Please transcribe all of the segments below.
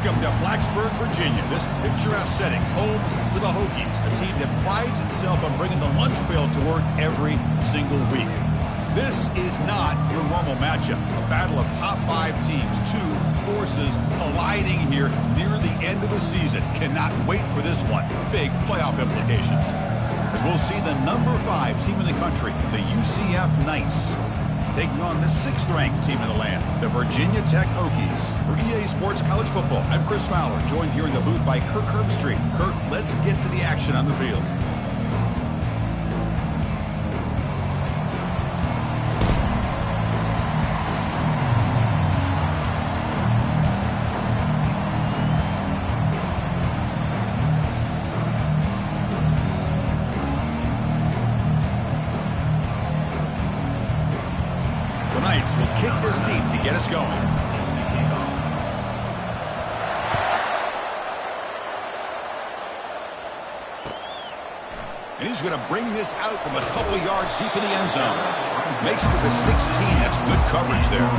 Welcome to Blacksburg, Virginia. This picturesque setting, home to the Hokies, a team that prides itself on bringing the lunch pail to work every single week. This is not your normal matchup. A battle of top 5 teams, 2 forces colliding here near the end of the season. Cannot wait for this one. Big playoff implications. As we'll see the number 5 team in the country, the UCF Knights, taking on the 6th-ranked team in the land, the Virginia Tech Hokies. For EA Sports College Football, I'm Chris Fowler, joined here in the booth by Kirk Herbstreit. Kirk, let's get to the action on the field. Will kick this deep to get us going. And he's going to bring this out from a couple yards deep in the end zone. Makes it to the 16. That's good coverage there.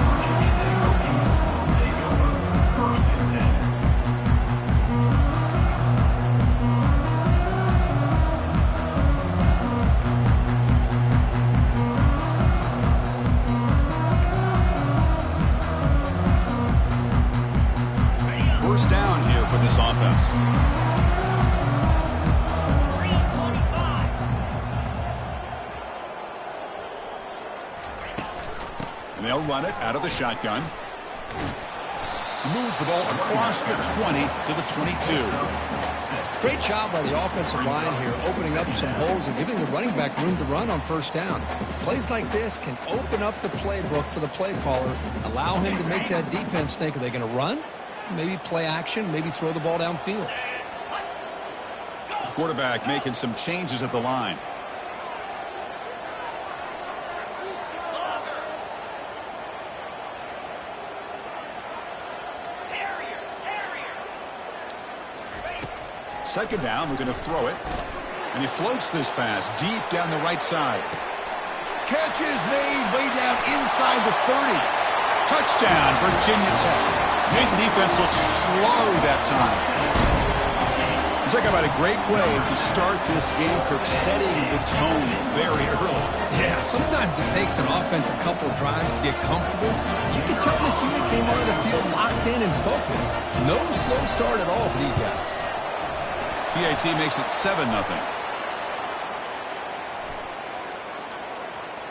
First down here for this offense. And they'll run it out of the shotgun. He moves the ball across the 20 to the 22. Great job by the offensive line here, opening up some holes and giving the running back room to run on first down. Plays like this can open up the playbook for the play caller, allow him to make that defense think, are they going to run? Maybe play action, maybe throw the ball downfield. Quarterback making some changes at the line. Second down, we're going to throw it. And he floats this pass deep down the right side. Catch is made way down inside the 30. Touchdown, Virginia Tech. Made the defense look slow that time. He's talking about a great way to start this game, Kirk, setting the tone very early. Yeah, sometimes it takes an offense a couple drives to get comfortable. You can tell this unit came onto the field locked in and focused. No slow start at all for these guys. PAT makes it 7-0.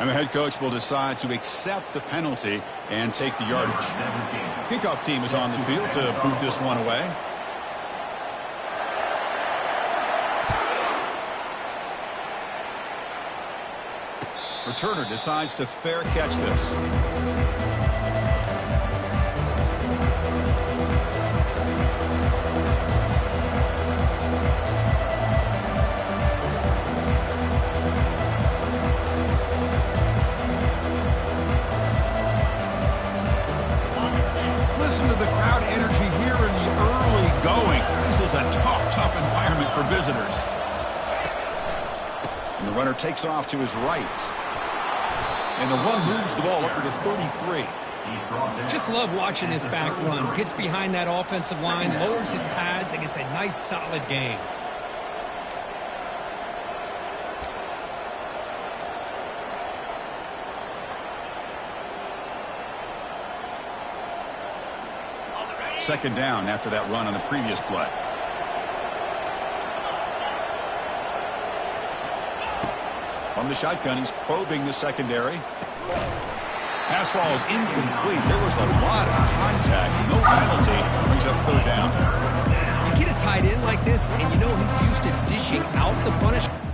And the head coach will decide to accept the penalty and take the yardage. Kickoff team is on the field to boot this one away. Returner decides to fair catch this. Listen to the crowd energy here in the early going. This is a tough environment for visitors. And the runner takes off to his right. And the run moves the ball up to the 33. Just love watching this back run. Gets behind that offensive line, lowers his pads, and gets a nice solid gain. Second down after that run on the previous play. From the shotgun, he's probing the secondary. Pass ball is incomplete. There was a lot of contact. No penalty. Brings up third down. You get a tight end like this, and you know he's used to dishing out the punishment.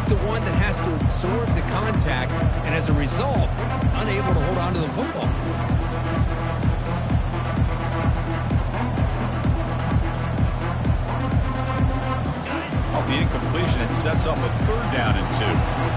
He's the one that has to absorb the contact, and as a result, he's unable to hold on to the football. Off the incompletion, it sets up a 3rd down and 2.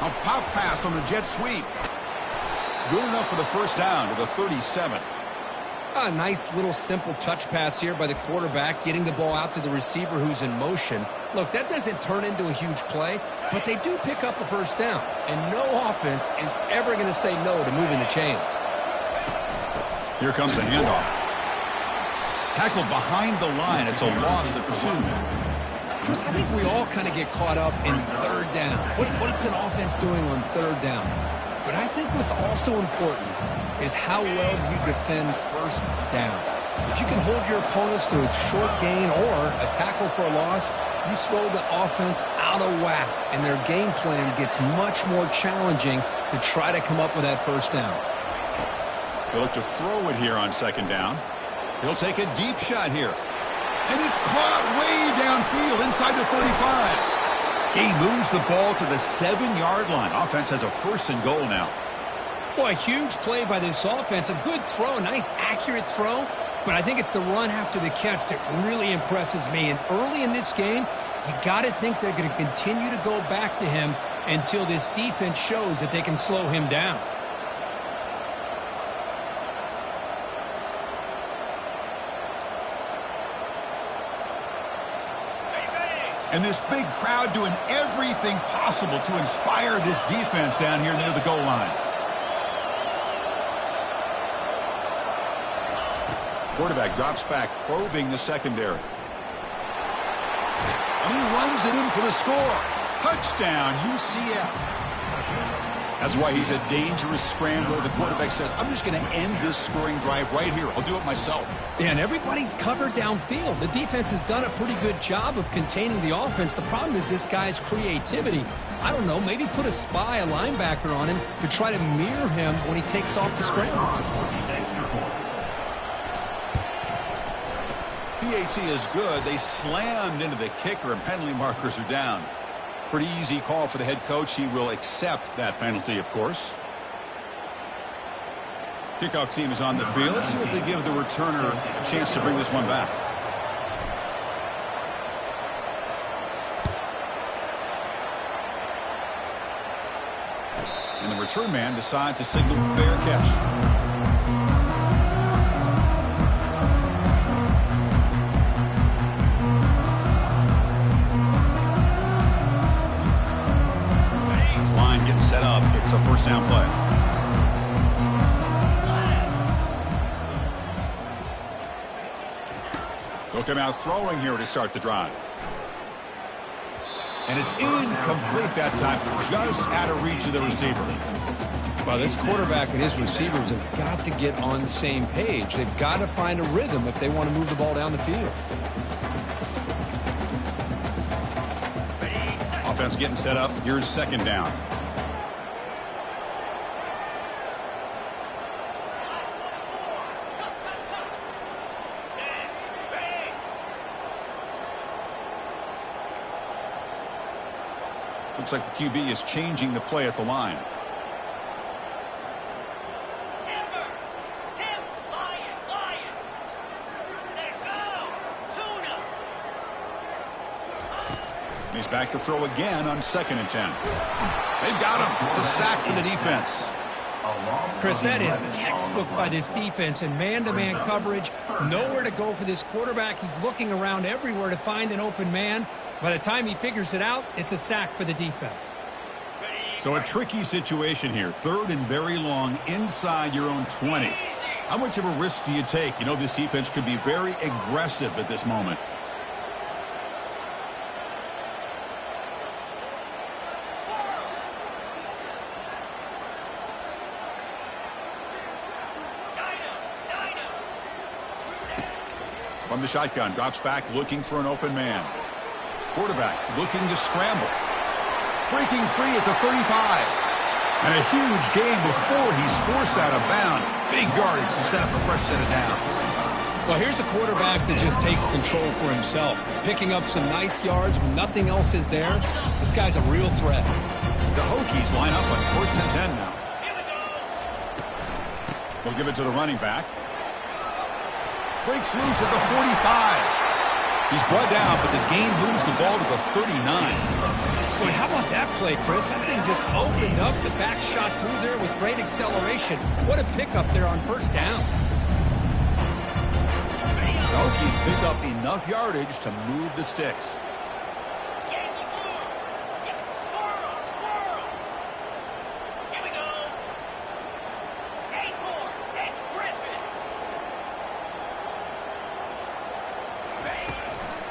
A pop pass on the jet sweep. Good enough for the 1st down to the 37. A nice little simple touch pass here by the quarterback, getting the ball out to the receiver who's in motion. Look, that doesn't turn into a huge play, but they do pick up a 1st down, and no offense is ever going to say no to moving the chains. Here comes a handoff. Tackled behind the line. It's a loss of 2. Chris, I think we all kind of get caught up in 3rd down. What's an offense doing on 3rd down? But I think what's also important is how well you defend 1st down. If you can hold your opponents to a short gain or a tackle for a loss, you throw the offense out of whack, and their game plan gets much more challenging to try to come up with that 1st down. He'll look to throw it here on 2nd down. He'll take a deep shot here. And it's caught way downfield inside the 35. He moves the ball to the 7-yard line. Offense has a 1st and goal now. Well, a huge play by this offense. A good throw, a nice accurate throw. But I think it's the run after the catch that really impresses me. And early in this game, you got to think they're going to continue to go back to him until this defense shows that they can slow him down. And this big crowd doing everything possible to inspire this defense down here near the goal line. Quarterback drops back, probing the secondary. And he runs it in for the score. Touchdown, UCF. That's why he's a dangerous scrambler. The quarterback says, I'm just going to end this scoring drive right here. I'll do it myself. And everybody's covered downfield. The defense has done a pretty good job of containing the offense. The problem is this guy's creativity. I don't know, maybe put a spy, a linebacker on him to try to mirror him when he takes off the scramble. PAT is good. They slammed into the kicker, and penalty markers are down. Pretty easy call for the head coach. He will accept that penalty, of course. Kickoff team is on the field. Let's see if they give the returner a chance to bring this one back. And the return man decides to signal fair catch. Set up. It's a 1st down play. They'll come out throwing here to start the drive. And it's incomplete that time, just out of reach of the receiver. Well, this quarterback and his receivers have got to get on the same page. They've got to find a rhythm if they want to move the ball down the field. Offense getting set up. Here's 2nd down. Looks like the QB is changing the play at the line. And he's back to throw again on 2nd and 10. They've got him. It's a sack for the defense. Chris, that is textbook by this defense and man-to-man coverage. Nowhere to go for this quarterback. He's looking around everywhere to find an open man. By the time he figures it out, it's a sack for the defense. So a tricky situation here. 3rd and very long inside your own 20. How much of a risk do you take? You know, this defense could be very aggressive at this moment. From the shotgun, drops back looking for an open man. Quarterback looking to scramble. Breaking free at the 35. And a huge gain before he's forced out of bounds. Big yardage to set up a fresh set of downs. Well, here's a quarterback that just takes control for himself. Picking up some nice yards when nothing else is there. This guy's a real threat. The Hokies line up on 1st and 10 now. We'll give it to the running back. Breaks loose at the 45. He's brought down, but the gain moves the ball to the 39. Boy, how about that play, Chris? That thing just opened up. The back shot through there with great acceleration. What a pickup there on 1st down. The Hokies pick up enough yardage to move the sticks.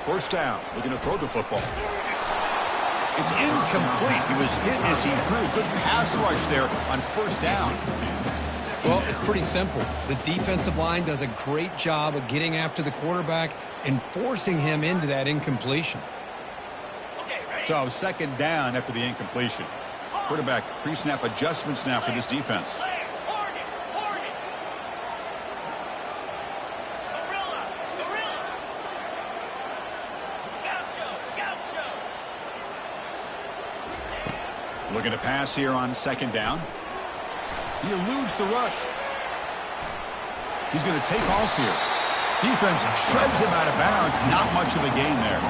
First down, looking to throw the football. It's incomplete. He was hit as he threw. Good pass rush there on 1st down. Well, it's pretty simple. The defensive line does a great job of getting after the quarterback and forcing him into that incompletion. So 2nd down after the incompletion. Quarterback pre-snap adjustments now for this defense. Looking to pass here on 2nd down. He eludes the rush. He's going to take off here. Defense shoves him out of bounds. Not much of a gain there.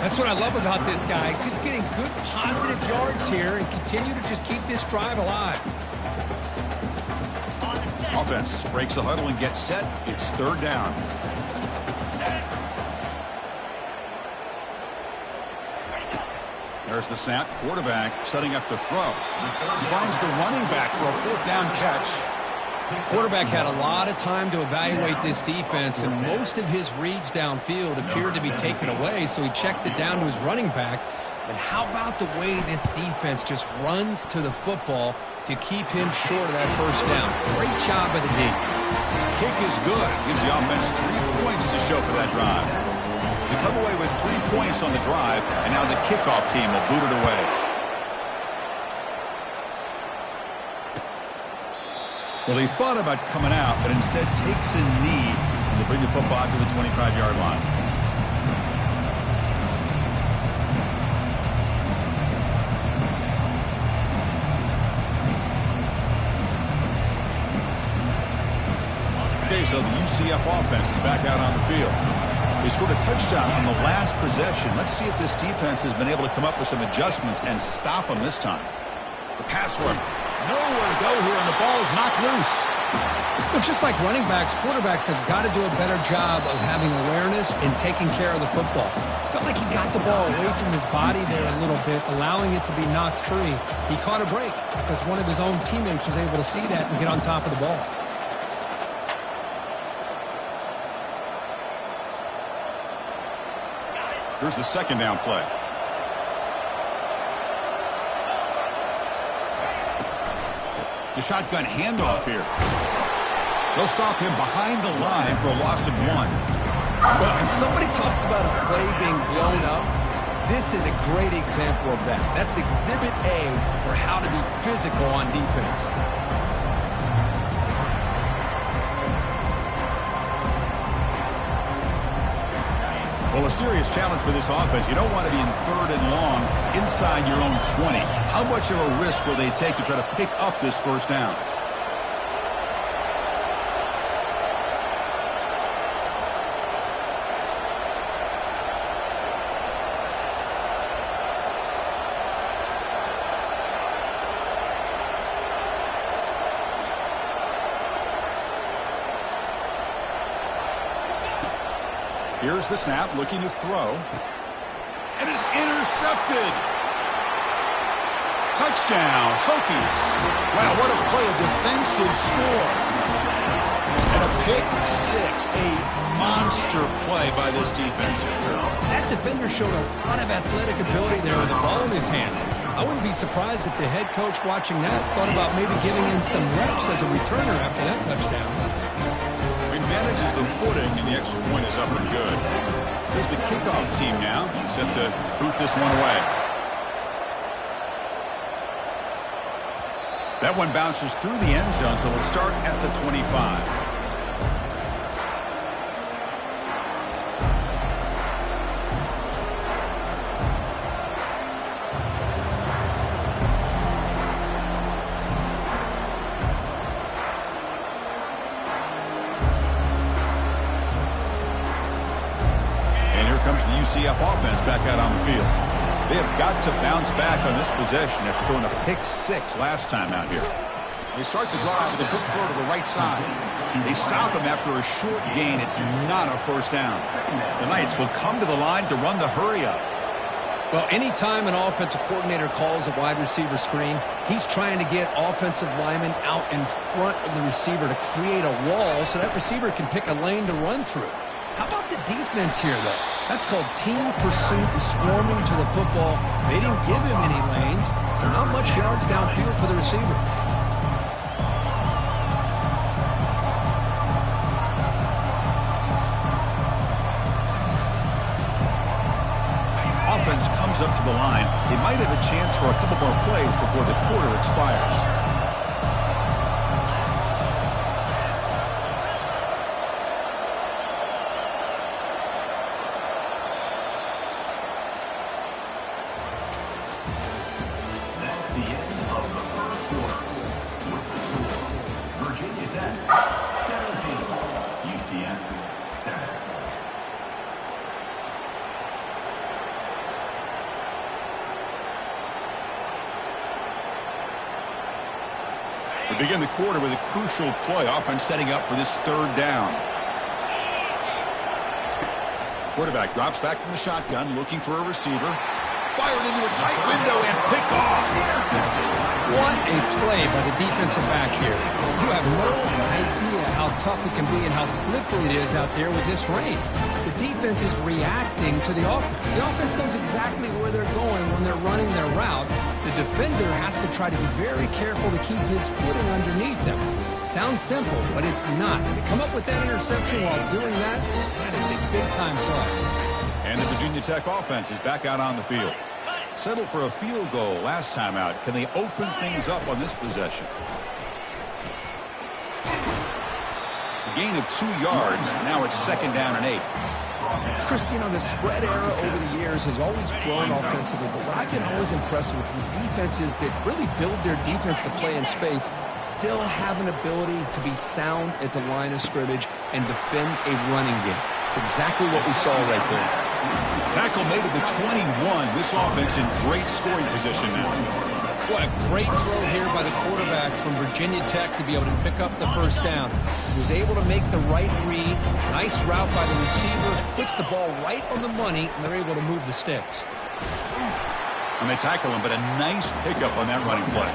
That's what I love about this guy. Just getting good positive yards here and continue to just keep this drive alive. Offense breaks the huddle and gets set. It's 3rd down. There's the snap. Quarterback setting up the throw. He finds the running back for a 4th down catch. Quarterback had a lot of time to evaluate this defense, and most of his reads downfield appeared to be taken away, so he checks it down to his running back. But how about the way this defense just runs to the football to keep him short of that 1st down? Great job by the D. Kick is good. Gives the offense 3 points to show for that drive. We come away with 3 points on the drive, and now the kickoff team will boot it away. Well, he thought about coming out, but instead takes a knee, and they bring the football to the 25-yard line. Okay, so the UCF offense is back out on the field. They scored a touchdown on the last possession. Let's see if this defense has been able to come up with some adjustments and stop them this time. The pass run. Nowhere to go here, and the ball is knocked loose. Well, just like running backs, quarterbacks have got to do a better job of having awareness and taking care of the football. Felt like he got the ball away from his body there a little bit, allowing it to be knocked free. He caught a break because one of his own teammates was able to see that and get on top of the ball. Here's the 2nd down play. The shotgun handoff here. They'll stop him behind the line for a loss of 1. Well, if somebody talks about a play being blown up, this is a great example of that. That's Exhibit A for how to be physical on defense. Well, a serious challenge for this offense. You don't want to be in 3rd and long inside your own 20. How much of a risk will they take to try to pick up this 1st down? Here's the snap, looking to throw. And is intercepted. Touchdown, Hokies. Wow, what a play, a defensive score. And a pick 6, a monster play by this defense. That defender showed a lot of athletic ability there with the ball in his hands. I wouldn't be surprised if the head coach watching that thought about maybe giving him some reps as a returner after that touchdown. He manages the footing, and the extra point is up and good. Here's the kickoff team now, set to boot this one away. That one bounces through the end zone, so they'll start at the 25. UCF offense back out on the field. They have got to bounce back on this possession after throwing a pick 6 last time out here. They start the drive with a good throw to the right side. They stop him after a short gain. It's not a first down. The Knights will come to the line to run the hurry up. Well, anytime an offensive coordinator calls a wide receiver screen, he's trying to get offensive linemen out in front of the receiver to create a wall so that receiver can pick a lane to run through. How about the defense here, though? That's called team pursuit, swarming to the football. They didn't give him any lanes, so not much yards downfield for the receiver. Offense comes up to the line. They might have a chance for a couple more plays before the quarter expires. We begin the quarter with a crucial play. Offense setting up for this third down. Quarterback drops back from the shotgun, looking for a receiver. Fired into a tight window and picked off. What a play by the defensive back here. You have no idea how tough it can be and how slippery it is out there with this rain. The defense is reacting to the offense. The offense knows exactly where they're going when they're running their route. The defender has to try to be very careful to keep his footing underneath him. Sounds simple, but it's not. To come up with that interception while doing that, that is a big-time play. And the Virginia Tech offense is back out on the field. Settled for a field goal last time out. Can they open things up on this possession? A gain of 2 yards. Now it's 2nd down and 8. Chris, you know, the spread era over the years has always grown offensively, but what I've been always impressed with defenses that really build their defense to play in space still have an ability to be sound at the line of scrimmage and defend a running game. It's exactly what we saw right there. Tackle made at the 21. This offense in great scoring position now. What a great throw here by the quarterback from Virginia Tech to be able to pick up the first down. He was able to make the right read. Nice route by the receiver. Puts the ball right on the money, and they're able to move the sticks. And they tackle him, but a nice pickup on that running play.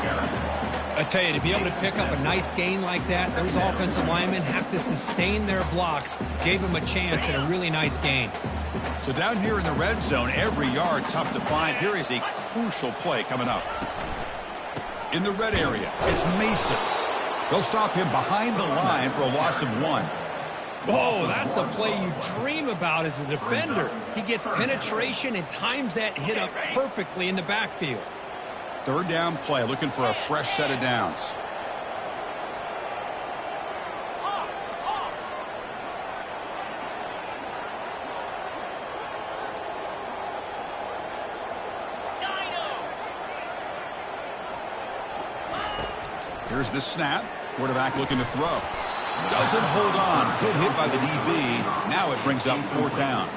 I tell you, to be able to pick up a nice gain like that, those offensive linemen have to sustain their blocks. Gave him a chance at a really nice gain. So down here in the red zone, every yard tough to find. Here is a crucial play coming up. In the red area, it's Mason. They'll stop him behind the line for a loss of 1. Oh, that's a play you dream about as a defender. He gets penetration and times that hit up perfectly in the backfield. 3rd down play, looking for a fresh set of downs. Here's the snap. Quarterback looking to throw. Doesn't hold on. Good hit by the DB. Now it brings up 4th down.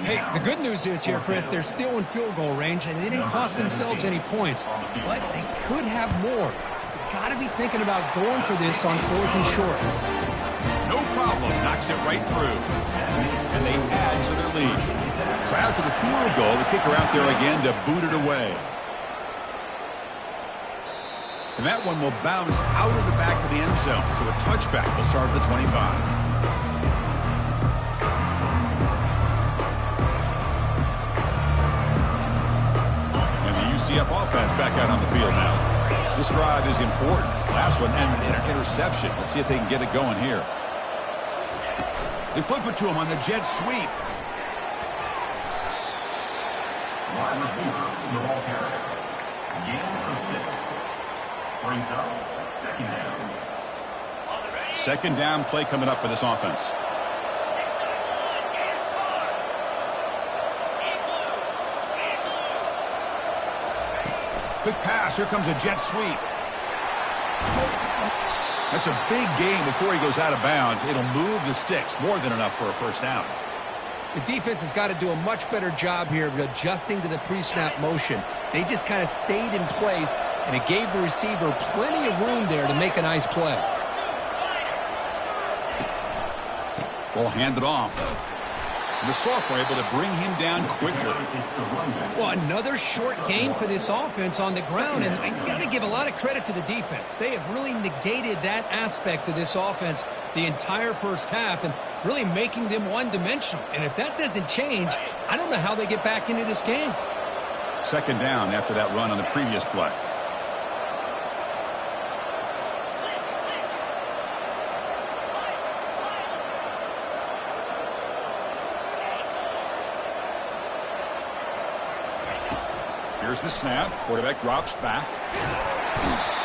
Hey, the good news is here, Chris, they're still in field goal range, and they didn't cost themselves any points. But they could have more. They've got to be thinking about going for this on 4th and short. No problem. Knocks it right through. And they add to their lead. So after the field goal, the kicker out there again to boot it away. And that one will bounce out of the back of the end zone. So a touchback will start at the 25. UCF offense back out on the field now. This drive is important. Last one ended in an interception. Let's see if they can get it going here. They flip it to him on the jet sweep. Wide receiver, the ball carrier. Gain of 6. brings up second down. Second down play coming up for this offense. Quick pass. Here comes a jet sweep. That's a big gain before he goes out of bounds. It'll move the sticks. More than enough for a first down. The defense has got to do a much better job here of adjusting to the pre-snap motion. They just kind of stayed in place, and it gave the receiver plenty of room there to make a nice play. Ball handed off. And the Sox were able to bring him down quickly. Well, another short gain for this offense on the ground, and you got to give a lot of credit to the defense. They have really negated that aspect of this offense the entire first half and really making them one-dimensional. And if that doesn't change, I don't know how they get back into this game. Second down after that run on the previous play. Here's the snap. Quarterback drops back.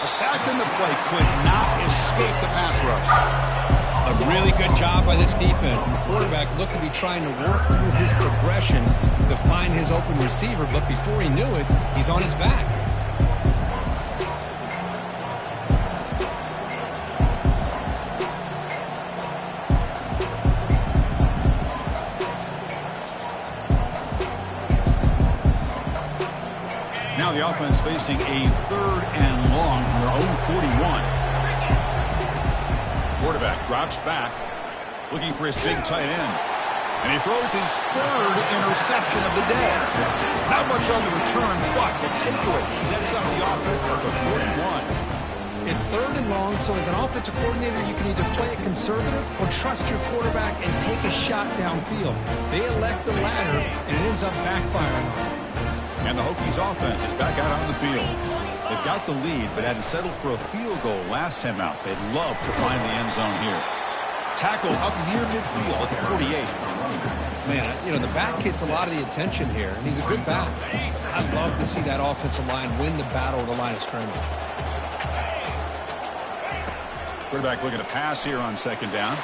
A sack in the play could not escape the pass rush. A really good job by this defense. The quarterback looked to be trying to work through his progressions to find his open receiver, but before he knew it, he's on his back. Now the offense facing a third and long from their own 41. Quarterback drops back, looking for his big tight end. And he throws his third interception of the day. Not much on the return, but the takeaway sets up the offense at the 41. It's third and long, so as an offensive coordinator, you can either play it conservative or trust your quarterback and take a shot downfield. They elect the latter, and it ends up backfiring on them. And the Hokies offense is back out on the field. They've got the lead, but hadn't settled for a field goal last time out. They'd love to find the end zone here. Tackle up near midfield at the 48. Man, you know, the back gets a lot of the attention here, and he's a good back. I'd love to see that offensive line win the battle at the line of scrimmage. Quarterback looking to pass here on second down.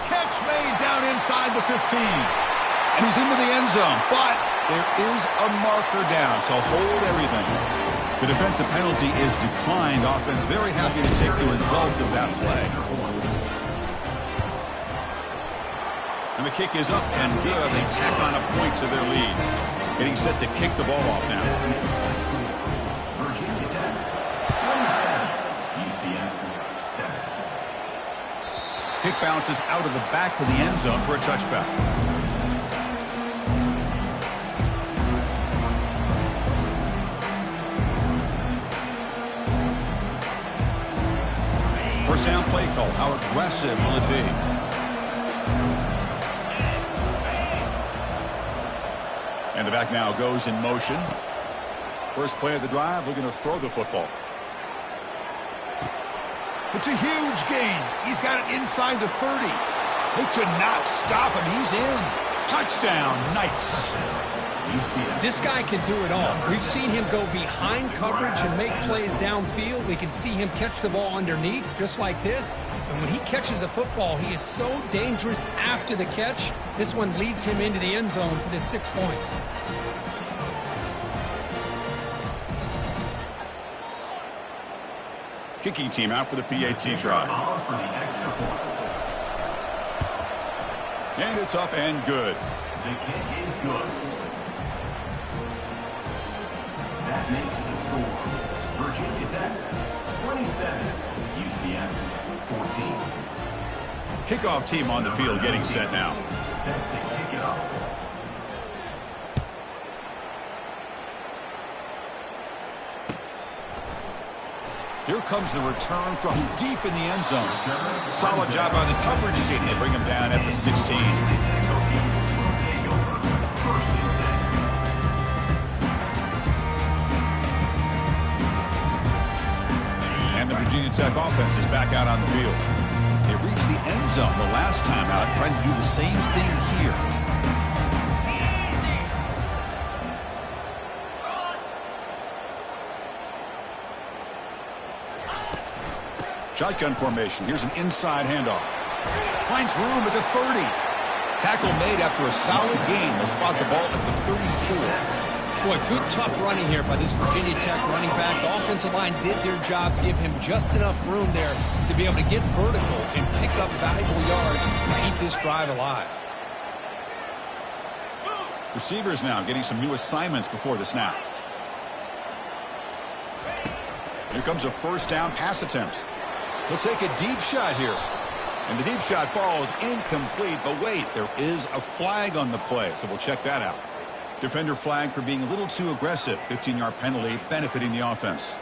Catch made down inside the 15. And he's into the end zone, but there is a marker down, so hold everything. The defensive penalty is declined. Offense very happy to take the result of that play. And the kick is up and good. They tack on a point to their lead. Getting set to kick the ball off now. Kick bounces out of the back of the end zone for a touchback. First down play call. How aggressive will it be? And the back now goes in motion. First play of the drive, looking to throw the football. It's a huge gain. He's got it inside the 30. They could not stop him. He's in. Touchdown, Knights. This guy can do it all. We've seen him go behind coverage and make plays downfield. We can see him catch the ball underneath, just like this. And when he catches a football, he is so dangerous after the catch. This one leads him into the end zone for the 6 points. Kicking team out for the PAT try. And it's up and good. The kick is good. That makes the score. Virginia Tech 27, UCF 14. Kickoff team on the field getting set now. Set to kick it off. Here comes the return from deep in the end zone. Solid job by the coverage team. They bring him down at the 16. And the Virginia Tech offense is back out on the field. They reached the end zone the last time out, trying to do the same thing here. Shotgun formation. Here's an inside handoff. Finds room at the 30. Tackle made after a solid gain. They'll spot the ball at the 34. Boy, good tough running here by this Virginia Tech running back. The offensive line did their job to give him just enough room there to be able to get vertical and pick up valuable yards to keep this drive alive. Receivers now getting some new assignments before the snap. Here comes a first down pass attempt. He'll take a deep shot here. And the deep shot falls incomplete. But wait, there is a flag on the play, so we'll check that out. Defender flag for being a little too aggressive. 15-yard penalty benefiting the offense.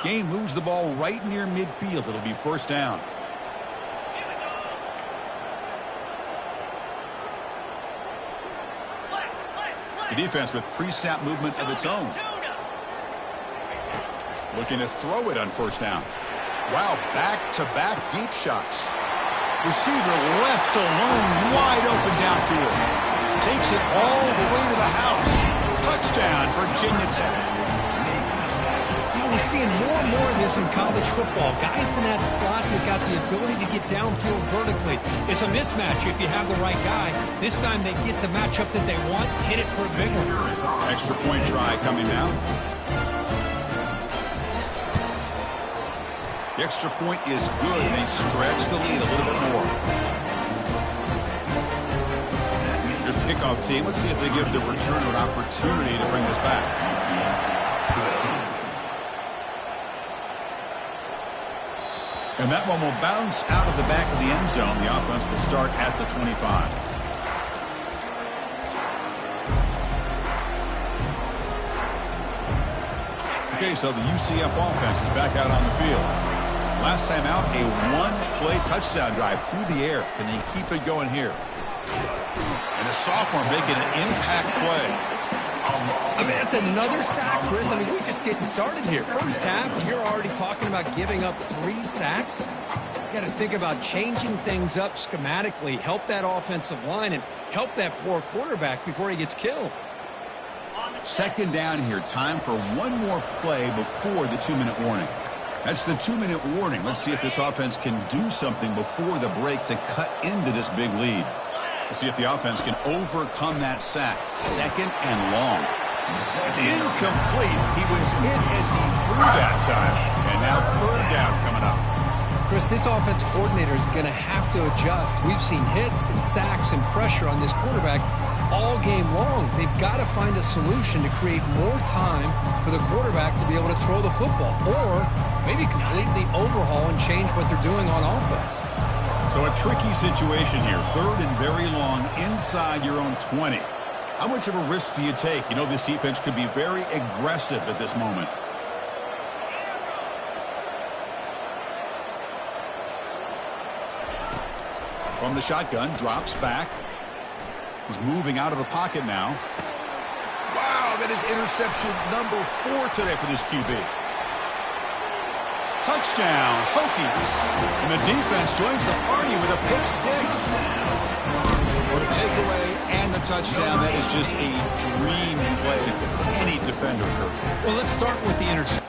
Gain moves the ball right near midfield. It'll be first down. The defense with pre-snap movement of its own. Looking to throw it on first down. Wow, back-to-back deep shots. Receiver left alone, wide open downfield. Takes it all the way to the house. Touchdown, Virginia Tech. We're seeing more and more of this in college football. Guys in that slot that got the ability to get downfield vertically. It's a mismatch if you have the right guy. This time they get the matchup that they want, hit it for a big one. Extra point try coming now. The extra point is good, and they stretch the lead a little bit more. Here's the kickoff team. Let's see if they give the returner an opportunity to bring this back. And that one will bounce out of the back of the end zone. The offense will start at the 25. Okay, so the UCF offense is back out on the field. Last time out, a one-play touchdown drive through the air. Can they keep it going here? And the sophomore making an impact play. I mean, that's another sack, Chris. I mean, we're just getting started here. First half, and you're already talking about giving up 3 sacks. You got to think about changing things up schematically, help that offensive line, and help that poor quarterback before he gets killed. Second down here. Time for one more play before the 2-minute warning. That's the 2-minute warning. Let's see if this offense can do something before the break to cut into this big lead. Let's see if the offense can overcome that sack. Second and long. It's incomplete. He was hit as he threw that time. And now third down coming up. Chris, this offense coordinator is going to have to adjust. We've seen hits and sacks and pressure on this quarterback all game long. They've got to find a solution to create more time for the quarterback to be able to throw the football, or maybe completely overhaul and change what they're doing on offense. So a tricky situation here. Third and very long inside your own 20. How much of a risk do you take? You know, this defense could be very aggressive at this moment. From the shotgun, drops back. He's moving out of the pocket now. Wow, that is interception number 4 today for this QB. Touchdown, Hokies. And the defense joins the party with a pick 6. Well, the takeaway and the touchdown, that is just a dream play for any defender. Well, let's start with the interception.